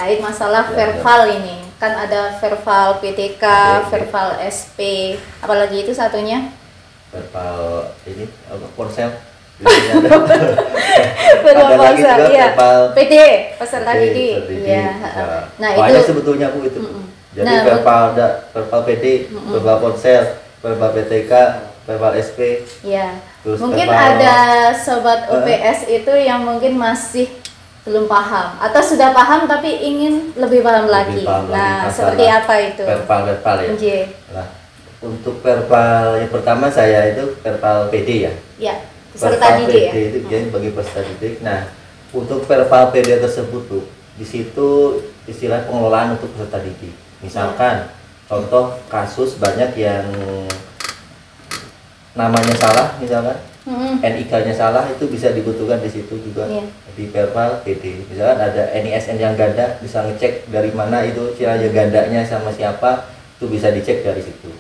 terkait masalah verbal ini. Kan ada verbal PTK, verbal SP, apalagi itu satunya? Verbal ini apa, ponsel. Verbal ponsel, iya. PD, peserta didik. Iya. Nah, banyak itu sebetulnya Bu itu. Jadi verbal PD, verbal ponsel, verbal PTK, verbal SP. Ya. Mungkin ada sobat UPS itu yang mungkin masih belum paham atau sudah paham tapi ingin lebih paham lagi. Nah, seperti apa itu? Verbal ya. Okay. Nah, untuk verbal yang pertama saya itu verbal PD ya. Ya, peserta didik ya. Itu bagi peserta didik. Nah, untuk verbal PD tersebut tuh di situ istilah pengelolaan untuk peserta didik. Misalkan contoh kasus banyak yang namanya salah misalkan, NIK-nya salah, itu bisa dibutuhkan di situ juga di verbal PD. Misalkan ada NISN yang ganda, bisa ngecek dari mana itu ciranya gandanya sama siapa, itu bisa dicek dari situ.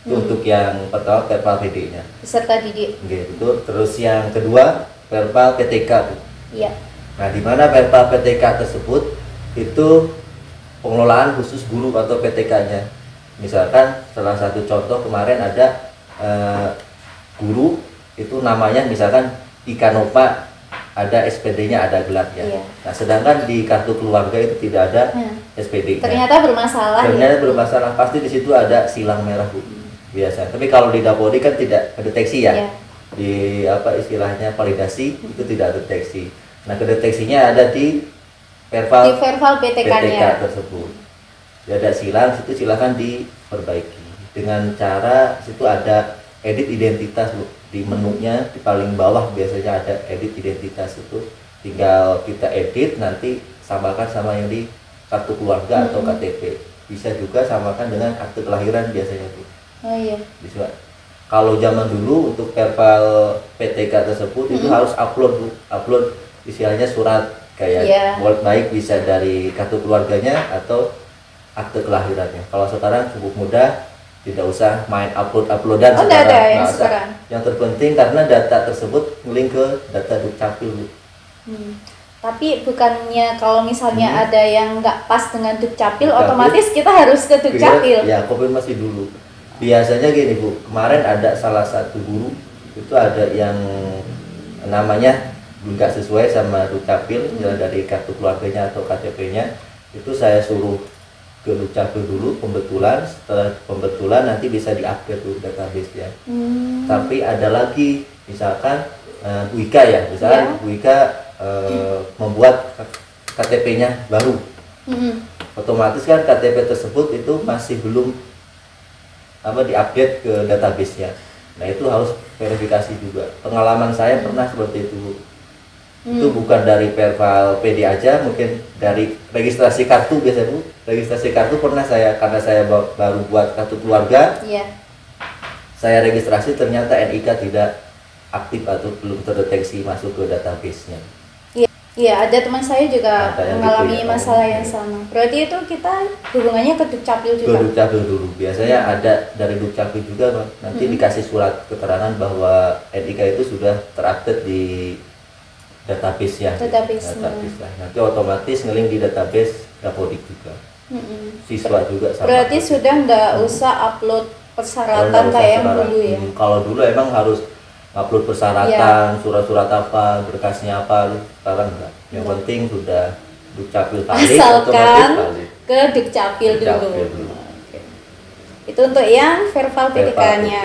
Itu untuk yang pertama verbal PD-nya. Peserta didik. Gitu. Terus yang kedua verbal PTK. Iya. Nah, di mana verbal PTK tersebut itu pengelolaan khusus guru atau PTK-nya. Misalkan salah satu contoh kemarin ada guru itu namanya misalkan Ikanova, ada SPD-nya, ada gelarnya. Iya. Nah, sedangkan di kartu keluarga itu tidak ada SPD-nya. Ternyata bermasalah. Ternyata bermasalah, pasti di situ ada silang merah Bu. Biasa. Tapi kalau di Dapodi kan tidak kedeteksi ya. Di apa istilahnya validasi itu tidak deteksi. Nah, kedeteksinya ada di verbal PTK tersebut. Ya, ada silang, situ silakan diperbaiki dengan cara situ ada edit identitas Bu. Di menunya di paling bawah biasanya ada edit identitas, itu tinggal kita edit, nanti samakan sama yang di kartu keluarga atau KTP. Bisa juga samakan dengan akte kelahiran biasanya Bu. Oh iya. Bisa. Kalau zaman dulu untuk verbal PTK tersebut itu harus upload Bu. Upload istilahnya surat kayak baik bisa dari kartu keluarganya atau akte kelahirannya. Kalau sekarang cukup mudah, tidak usah main uploadan sekarang. Yang terpenting karena data tersebut ngelink ke data Dukcapil. Tapi bukannya kalau misalnya ada yang nggak pas dengan Dukcapil, otomatis kita harus ke Dukcapil. Ya, konfirmasi dulu. Biasanya gini Bu, kemarin ada salah satu guru itu ada yang namanya nggak sesuai sama Dukcapil, dari kartu keluarganya atau KTP-nya, itu saya suruh ke Dukcapil dulu pembetulan. Setelah pembetulan nanti bisa diupdate tuh database-nya. Tapi ada lagi misalkan Bu Ika ya, misalkan Bu Ika membuat KTP-nya baru, otomatis kan KTP tersebut itu masih belum diupdate ke database-nya. Nah, itu harus verifikasi juga. Pengalaman saya pernah seperti itu Bu. Itu bukan dari verbal PD aja, mungkin dari registrasi kartu biasa Bu. Registrasi kartu pernah saya, karena saya baru buat kartu keluarga, saya registrasi ternyata NIK tidak aktif atau belum terdeteksi masuk ke database-nya. Iya, ada teman saya juga mengalami masalah yang sama. Berarti itu kita hubungannya ke Dukcapil juga? Ke Dukcapil dulu. Biasanya ada dari Dukcapil juga Bang. Nanti dikasih surat keterangan bahwa NIK itu sudah terupdate di database ya. Database lah. Nanti otomatis ngelink di database Dapodik juga. Siswa juga sama. Berarti sudah nggak usah upload persyaratan kayak yang dulu ya? Kalau dulu emang harus upload persyaratan, surat-surat apa, berkasnya apa, sekarang enggak. Yang penting sudah Dukcapil valid, asalkan ke Dukcapil dulu. Itu untuk yang verbal PTK-nya.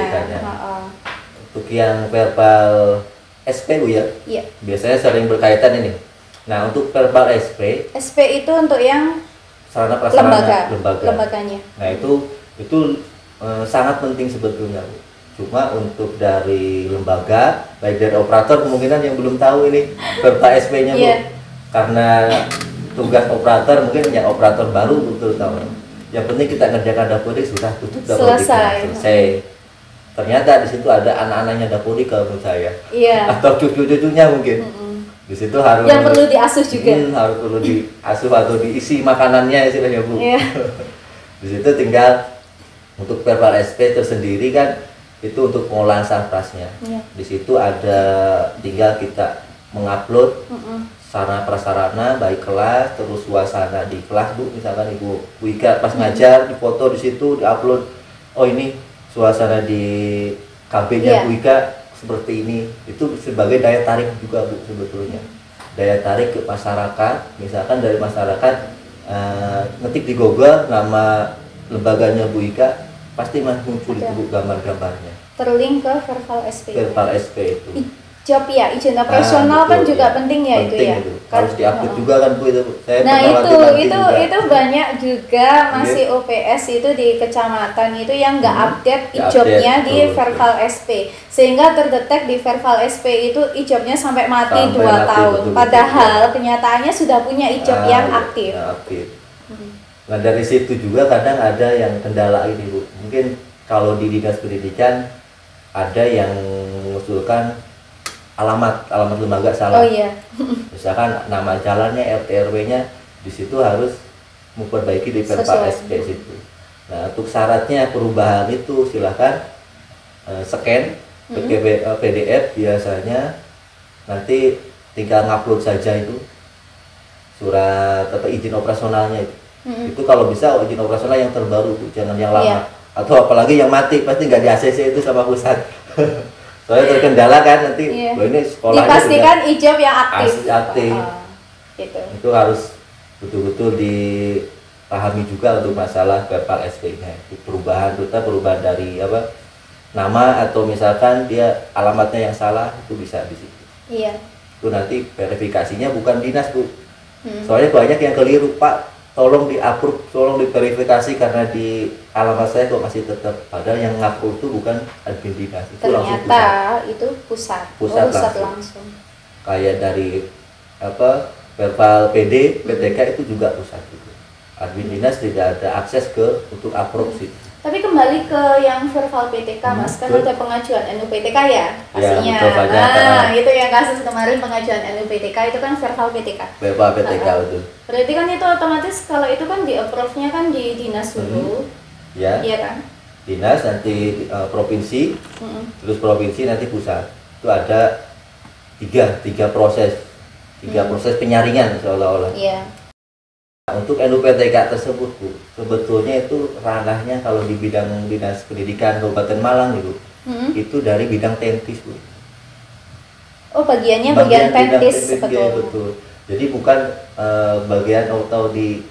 Untuk yang verbal SP Bu ya? Iya. Biasanya sering berkaitan ini. Nah, untuk verbal SP itu untuk yang sarana prasarana lembaganya. Nah, itu sangat penting sebetulnya Bu. Cuma untuk dari lembaga, baik dari operator, kemungkinan yang belum tahu ini verbal SP-nya Bu. Karena tugas operator, mungkin yang operator baru betul tahu. Yang penting kita ngerjakan Dapodik, sudah tutup Dapodik selesai. Ternyata di situ ada anak-anaknya Dapodik kalau menurut saya. Atau cucu-cucunya mungkin. Di situ harus yang perlu diasuh juga. Harus perlu diasuh atau diisi makanannya istilahnya Bu. Di situ tinggal untuk verbal SP tersendiri kan, itu untuk pengolahan sarprasnya. Di situ ada tinggal kita mengupload sarana prasarana baik kelas, terus suasana di kelas Bu, misalkan Ibu Wika pas ngajar dipoto di situ, diupload, oh ini suasana di KB-nya Bu Wika seperti ini, itu sebagai daya tarik juga Bu sebetulnya, daya tarik ke masyarakat. Misalkan dari masyarakat ngetik di Google nama lembaganya Bu Wika, pasti muncul itu Bu gambar-gambarnya, terlink ke Verbal SP. Verbal SP itu job ya, izin operasional kan juga penting ya, itu ya. Itu. Harus diupload juga kan Bu itu. Saya nah itu banyak juga masih OPS itu di kecamatan itu yang nggak update ijobnya di Verbal SP, sehingga terdetek di Verbal SP itu ijobnya sampai mati 2 tahun. Padahal kenyataannya sudah punya ijob yang aktif. Nah dari situ juga kadang ada yang kendala ini Bu. Mungkin kalau di dinas pendidikan ada yang mengusulkan alamat lembaga salah. Oh iya. Misalkan nama jalannya, RT RW-nya di situ harus memperbaiki di Verbal SP situ. Nah, untuk syaratnya perubahan itu silahkan scan PDF biasanya, nanti tinggal ngupload saja itu surat izin operasionalnya itu. Itu kalau bisa izin operasional yang terbaru Bu, jangan yang lama. Atau apalagi yang mati, pasti nggak di ACC itu sama pusat. Soalnya terkendala kan nanti ini sekolahnya dipastikan ijob yang aktif. Gitu. Itu harus betul-betul dipahami juga untuk masalah Verbal SP-nya. Perubahan dari nama, atau misalkan dia alamatnya yang salah, itu bisa di situ. Iya. Itu nanti verifikasinya bukan dinas Bu. Soalnya banyak yang keliru, Pak, tolong di-approve, tolong diverifikasi karena di alamat saya kok masih tetap, padahal yang ngapprove itu bukan admin dinas, itu ternyata itu pusat langsung. Kayak dari Verbal PD, PTK itu juga pusat gitu. Admin dinas tidak ada akses untuk approve sih. Tapi kembali ke yang Verbal PTK Mas, kan ada pengajuan NUPTK ya pastinya. Ya, itu yang kasus kemarin pengajuan NUPTK itu kan Verbal PTK. Verbal PTK itu. Berarti kan itu otomatis kalau itu kan di approve-nya kan di dinas dulu. Iya kan? Dinas, nanti provinsi, terus provinsi, nanti pusat. Itu ada tiga proses, proses penyaringan seolah-olah. Iya. Untuk NUPTK tersebut Bu, sebetulnya itu ranahnya kalau di bidang dinas pendidikan Kabupaten Malang itu, itu dari bidang tentis Bu. Oh bagiannya bagian tentis betul. Jadi bukan bagian atau di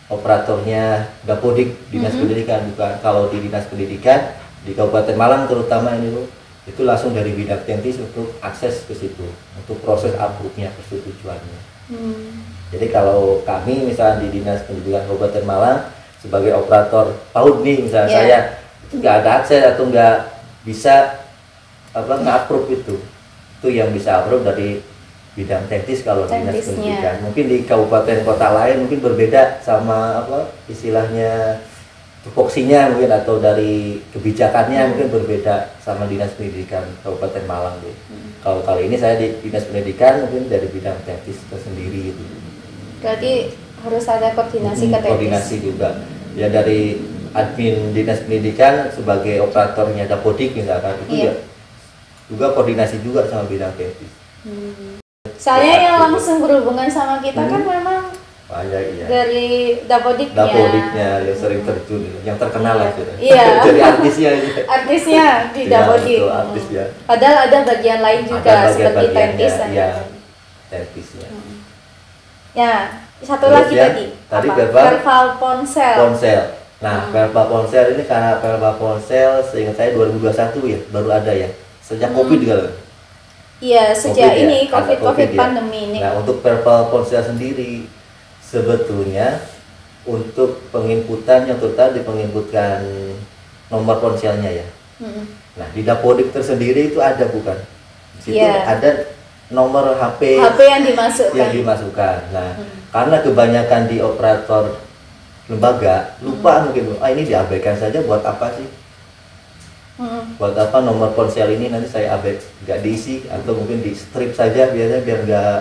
operatornya Dapodik dinas pendidikan, bukan. Kalau di dinas pendidikan di Kabupaten Malang terutama ini Bu, itu langsung dari bidang tentis untuk akses ke situ, untuk proses approve-nya, persetujuannya. Jadi kalau kami misalnya di Dinas Pendidikan Kabupaten Malang sebagai operator PAUD nih misalnya saya itu nggak ada akses atau nggak bisa nge-approve itu yang bisa approve dari bidang teknis kalau di Dinas Pendidikan. Mungkin di kabupaten kota lain mungkin berbeda sama istilahnya tupoksinya mungkin, atau dari kebijakannya mungkin berbeda sama Dinas Pendidikan Kabupaten Malang deh. Kalau kali ini saya di Dinas Pendidikan mungkin dari bidang teknis tersendiri itu. Berarti harus ada koordinasi ke teknis. Koordinasi juga. Ya dari admin Dinas Pendidikan sebagai operatornya Dapodik misalkan itu ya juga koordinasi juga sama bidang teknis. Soalnya yang langsung berhubungan sama kita kan memang dari Dapodiknya yang sering terjun, yang terkenal lah sudah. Jadi artisnya di Dapodik. Padahal ada bagian lain juga seperti tentis tentisnya. Ya, satu lagi tadi Verbal Ponsel. Nah, Verbal Ponsel ini karena Verbal Ponsel seingat saya 2021 ya, baru ada ya. Sejak Covid juga. Iya, sejak ini COVID pandemi ini. Nah, untuk Verbal Ponsel sendiri sebetulnya untuk penginputan yang terutama penginputkan nomor ponselnya ya. Nah, di Dapodik tersendiri itu ada bukan? Di situ ada nomor HP yang dimasukkan. Nah, karena kebanyakan di operator lembaga lupa mungkin, ini diabaikan saja, buat apa sih? Buat apa nomor ponsel ini nanti saya abaikan, nggak diisi, atau mungkin di strip saja biasanya biar nggak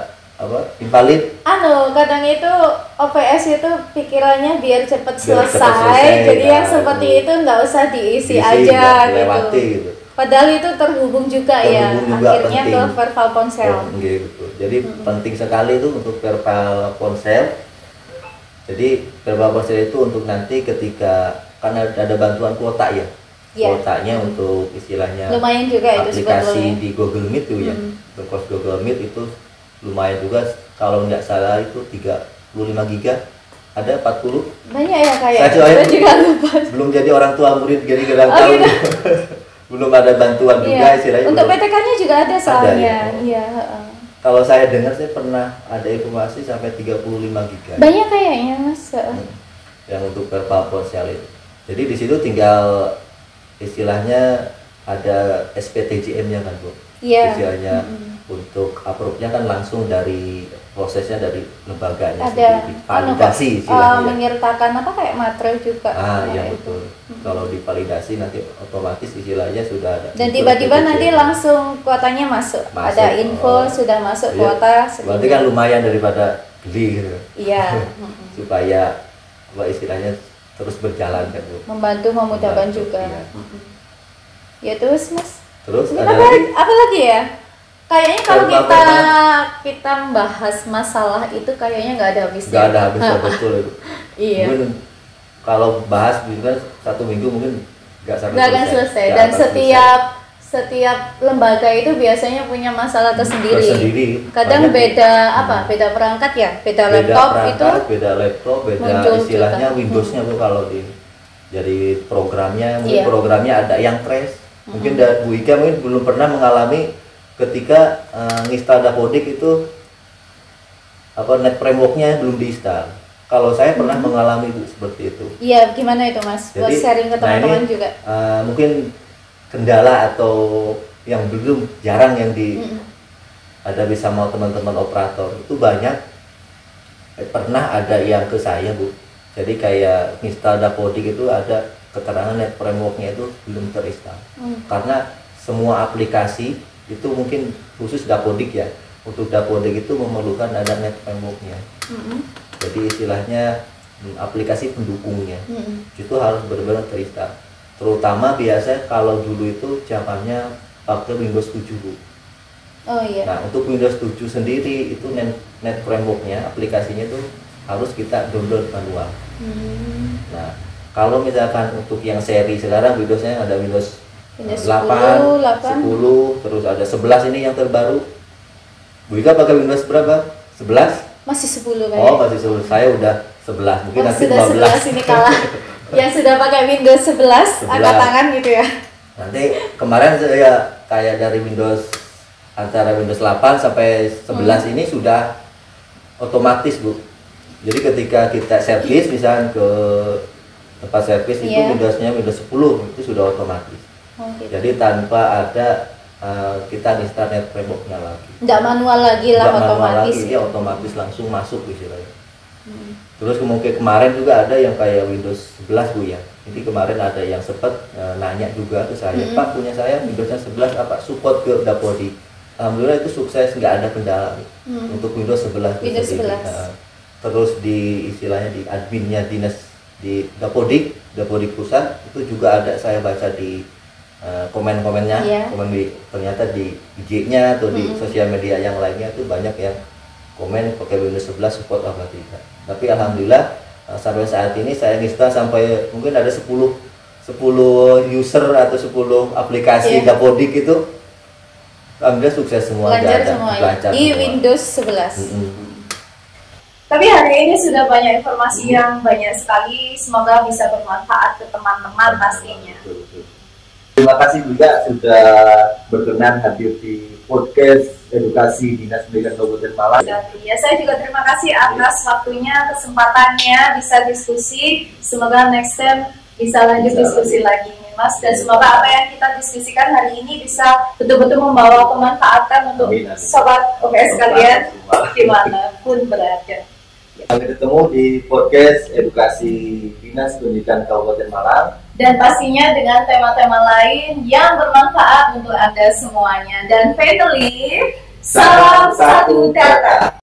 invalid. Kadang itu OPS itu pikirannya biar cepat selesai, jadi yang seperti itu nggak usah diisi aja lewati gitu. Padahal itu terhubung juga ya, akhirnya penting. ke verbal ponsel. Gitu. Jadi penting sekali itu untuk verbal ponsel. Jadi verbal ponsel itu untuk nanti ketika karena ada bantuan kuota ya, kuotanya untuk istilahnya lumayan juga itu aplikasi di Google Meet tuh ya, untuk kos Google Meet itu lumayan juga. Kalau nggak salah itu 35 giga, ada 40. Banyak ya kayak. Saya juga lupa. Belum jadi orang tua murid jadi kurang tahu. Gitu. Belum ada bantuan juga istilahnya. Untuk PTK-nya juga ada soalnya. Iya. Kalau saya dengar saya pernah ada informasi sampai 35 giga. Banyak kayaknya Mas. Yang untuk verbal ponsel itu. Jadi di situ tinggal istilahnya ada SPTJM-nya kan Bu. Iya. Istilahnya untuk approve-nya kan langsung dari prosesnya dari lembaganya ada validasi istilahnya. Menyertakan apa kayak materai juga. Iya betul. Kalau divalidasi nanti otomatis istilahnya sudah ada. Dan tiba-tiba nanti langsung kuotanya masuk. Ada info sudah masuk kuota. Berarti kan lumayan daripada beli gitu. Iya. Supaya apa istilahnya terus berjalan kan Bu. Membantu memudahkan juga. Ya terus Mas. Terus ada apa lagi ya? Kayaknya kalau kita membahas masalah itu kayaknya nggak ada habisnya. Nggak ada habisnya betul itu. Iya. Mungkin kalau bahas gitu kan 1 minggu mungkin nggak akan selesai. Dan setiap lembaga itu biasanya punya masalah tersendiri. Kadang beda beda perangkat ya, beda laptop, beda istilahnya Windows-nya Bu kalau jadi programnya mungkin programnya ada yang crash. Mungkin Bu Ika mungkin belum pernah mengalami ketika nginstal Dapodik itu net framework-nya belum diinstal. Kalau saya pernah mengalami seperti itu. Iya, gimana itu Mas? Buat sharing ke teman-teman juga. Mungkin kendala atau yang belum jarang yang dihadapi sama teman-teman operator itu banyak. Pernah ada yang ke saya Bu. Jadi kayak nginstal Dapodik itu ada keterangan net framework-nya itu belum terinstall. Karena semua aplikasi itu mungkin khusus Dapodik ya. Untuk Dapodik itu memerlukan ada net framework-nya. Jadi istilahnya aplikasi pendukungnya itu harus benar-benar terinstall. Terutama biasa kalau dulu itu zamannya pakai Windows 7 Bu. Oh iya. Nah untuk Windows 7 sendiri itu net framework-nya aplikasinya itu harus kita download manual. Nah kalau misalkan untuk yang seri sekarang Windows-nya ada Windows 8, 10, terus ada 11 ini yang terbaru. Bu Ika pakai Windows berapa? 11? Masih 10 kayaknya. Oh, masih 10. Saya udah 11. Mungkin nanti sudah 11 ini kalah. Yang sudah pakai Windows 11, angkat tangan gitu ya. Nanti kemarin saya kayak dari Windows antara Windows 8 sampai 11 ini sudah otomatis Bu. Jadi ketika kita servis misalnya ke tempat servis itu Windows-nya Windows 10 itu sudah otomatis. Gitu. Jadi tanpa ada kita install net framework-nya lagi. Nggak manual lagi lah, otomatis. Dia otomatis langsung masuk istilahnya. Terus kemarin juga ada yang kayak Windows 11 Bu ya. Jadi kemarin ada yang sempat nanya juga ke saya, Pak punya saya Windows-nya 11 apa support ke Dapodik. Alhamdulillah itu sukses, nggak ada kendala untuk Windows 11. Windows 11. Terus di istilahnya di adminnya dinas di Dapodik pusat itu juga ada saya baca di komen-komennya, ternyata di IG-nya atau di sosial media yang lainnya itu banyak yang komen pakai Windows 11 support apa tidak. Tapi alhamdulillah sampai saat ini saya install sampai mungkin ada 10 user atau 10 aplikasi Dapodik itu alhamdulillah sukses semua. Lancar semua di Windows 11. Tapi hari ini sudah banyak informasi yang banyak sekali, semoga bisa bermanfaat ke teman-teman pastinya. Terima kasih juga sudah berkenan hadir di podcast edukasi Dinas Pendidikan Kabupaten Malang. Ya, saya juga terima kasih atas waktunya, kesempatannya bisa diskusi. Semoga next time bisa lanjut diskusi lagi nih Mas. Dan semoga apa yang kita diskusikan hari ini bisa betul-betul membawa kemanfaatan untuk sobat OPS kalian dimanapun berada. Sampai ketemu di podcast edukasi Dinas Pendidikan Kabupaten Malang. Dan pastinya dengan tema-tema lain yang bermanfaat untuk Anda semuanya. Dan finally, salam satu data.